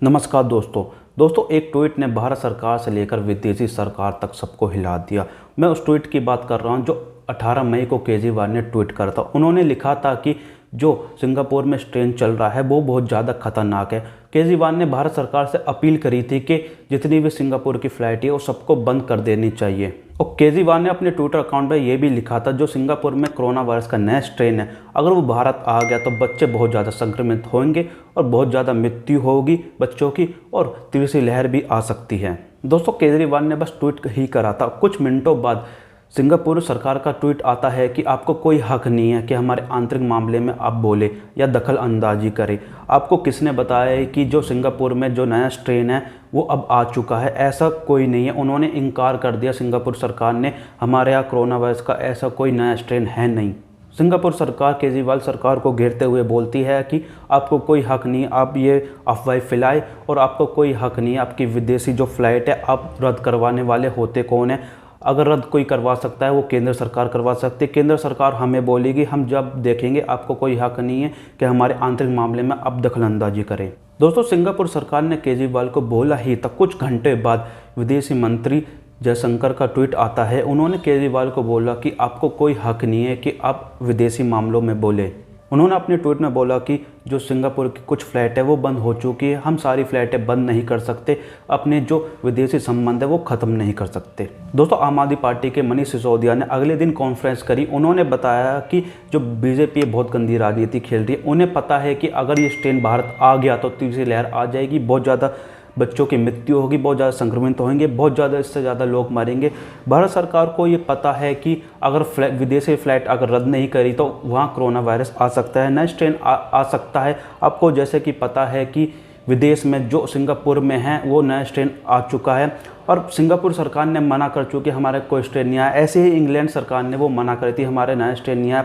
नमस्कार दोस्तों एक ट्वीट ने भारत सरकार से लेकर विदेशी सरकार तक सबको हिला दिया। मैं उस ट्वीट की बात कर रहा हूं जो 18 मई को केजरीवाल ने ट्वीट करा था। उन्होंने लिखा था कि जो सिंगापुर में स्ट्रेन चल रहा है वो बहुत ज़्यादा खतरनाक है। केजरीवाल ने भारत सरकार से अपील करी थी कि जितनी भी सिंगापुर की फ़्लाइट है वो सबको बंद कर देनी चाहिए। और केजरीवाल ने अपने ट्विटर अकाउंट पर यह भी लिखा था जो सिंगापुर में कोरोना वायरस का नया स्ट्रेन है, अगर वो भारत आ गया तो बच्चे बहुत ज़्यादा संक्रमित होंगे और बहुत ज़्यादा मृत्यु होगी बच्चों की और तीसरी लहर भी आ सकती है। दोस्तों केजरीवाल ने बस ट्वीट ही करा था, कुछ मिनटों बाद सिंगापुर सरकार का ट्वीट आता है कि आपको कोई हक नहीं है कि हमारे आंतरिक मामले में आप बोले या दखल अंदाजी करें। आपको किसने बताया है कि जो सिंगापुर में जो नया स्ट्रेन है वो अब आ चुका है? ऐसा कोई नहीं है। उन्होंने इनकार कर दिया सिंगापुर सरकार ने, हमारे यहाँ कोरोना वायरस का ऐसा कोई नया स्ट्रेन है नहीं। सिंगापुर सरकार केजरीवाल सरकार को घेरते हुए बोलती है कि आपको कोई हक नहीं, आप ये अफवाह फैलाए और आपको कोई हक नहीं है। आपकी विदेशी जो फ़्लाइट है आप रद्द करवाने वाले होते कौन है? अगर रद्द कोई करवा सकता है वो केंद्र सरकार करवा सकती है। केंद्र सरकार हमें बोलेगी, हम जब देखेंगे आपको कोई हक नहीं है कि हमारे आंतरिक मामले में आप दखलंदाजी करें। दोस्तों सिंगापुर सरकार ने केजरीवाल को बोला ही तब कुछ घंटे बाद विदेशी मंत्री जयशंकर का ट्वीट आता है। उन्होंने केजरीवाल को बोला कि आपको कोई हक नहीं है कि आप विदेशी मामलों में बोले। उन्होंने अपने ट्वीट में बोला कि जो सिंगापुर की कुछ फ़्लाइट है वो बंद हो चुकी है, हम सारी फ़्लाइटें बंद नहीं कर सकते, अपने जो विदेशी संबंध है वो ख़त्म नहीं कर सकते। दोस्तों आम आदमी पार्टी के मनीष सिसोदिया ने अगले दिन कॉन्फ्रेंस करी। उन्होंने बताया कि जो बीजेपी बहुत गंदी राजनीति खेल रही है, उन्हें पता है कि अगर ये स्ट्रेन भारत आ गया तो तीसरी लहर आ जाएगी, बहुत ज़्यादा बच्चों की मृत्यु होगी, बहुत ज़्यादा संक्रमित होंगे, बहुत ज़्यादा इससे ज़्यादा लोग मरेंगे। भारत सरकार को ये पता है कि अगर विदेशी फ़्लाइट अगर रद्द नहीं करी तो वहाँ कोरोना वायरस आ सकता है, नया स्ट्रेन आ सकता है। आपको जैसे कि पता है कि विदेश में जो सिंगापुर में है वो नया स्ट्रेन आ चुका है और सिंगापुर सरकार ने मना कर चुकी हमारे कोई स्ट्रेन नहीं आया। ऐसे ही इंग्लैंड सरकार ने वो मना करी थी हमारे नया स्ट्रेन नहीं आया,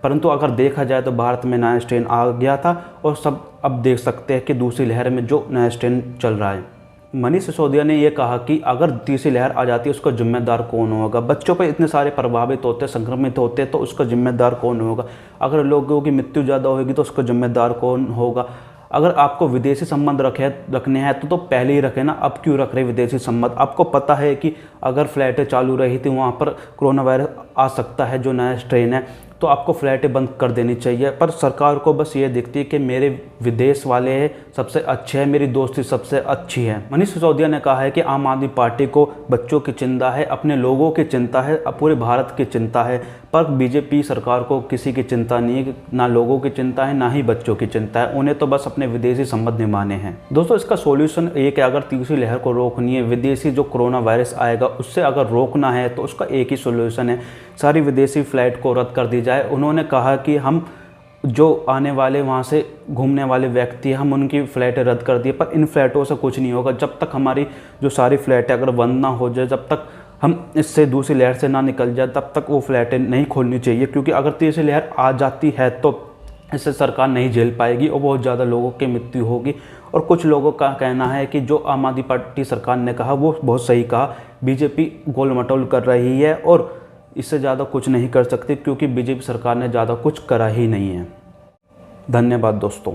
परंतु अगर देखा जाए तो भारत में नया स्ट्रेन आ गया था और सब अब देख सकते हैं कि दूसरी लहर में जो नया स्ट्रेन चल रहा है। मनीष सिसोदिया ने यह कहा कि अगर तीसरी लहर आ जाती है उसका जिम्मेदार कौन होगा? बच्चों पर इतने सारे प्रभावित होते, संक्रमित होते तो उसका जिम्मेदार कौन होगा? अगर लोगों की मृत्यु ज़्यादा होगी तो उसका जिम्मेदार कौन होगा? अगर आपको विदेशी संबंध रखने हैं तो पहले ही रखे ना, अब क्यों रख रहे विदेशी संबंध? आपको पता है कि अगर फ़्लाइटें चालू रही थी वहाँ पर कोरोना वायरस आ सकता है जो नया स्ट्रेन है, तो आपको फ़्लाइटें बंद कर देनी चाहिए। पर सरकार को बस ये दिखती है कि मेरे विदेश वाले हैं सबसे अच्छे हैं, मेरी दोस्ती सबसे अच्छी है। मनीष सिसोदिया ने कहा है कि आम आदमी पार्टी को बच्चों की चिंता है, अपने लोगों की चिंता है, पूरे भारत की चिंता है, पर बीजेपी सरकार को किसी की चिंता नहीं है, ना लोगों की चिंता है ना ही बच्चों की चिंता है। उन्हें तो बस अपने विदेशी संबंध निभाने हैं। दोस्तों इसका सोल्यूशन एक है, अगर तीसरी लहर को रोकनी है, विदेशी जो कोरोना वायरस आएगा उससे अगर रोकना है तो उसका एक ही सोल्यूशन है, सारी विदेशी फ़्लाइट को रद्द कर दी जाए। उन्होंने कहा कि हम जो आने वाले वहाँ से घूमने वाले व्यक्ति हैं हम उनकी फ़्लाइटें रद्द कर दिए, पर इन फ़्लाइटों से कुछ नहीं होगा। जब तक हमारी जो सारी फ़्लाइटें अगर बंद ना हो जाए, जब तक हम इससे दूसरी लहर से ना निकल जाए, तब तक वो फ़्लाइटें नहीं खोलनी चाहिए, क्योंकि अगर तीसरी लहर आ जाती है तो इससे सरकार नहीं झेल पाएगी और बहुत ज़्यादा लोगों की मृत्यु होगी। और कुछ लोगों का कहना है कि जो आम आदमी पार्टी सरकार ने कहा वो बहुत सही कहा, बीजेपी गोल मटोल कर रही है और इससे ज़्यादा कुछ नहीं कर सकती, क्योंकि बीजेपी सरकार ने ज़्यादा कुछ करा ही नहीं है। धन्यवाद दोस्तों।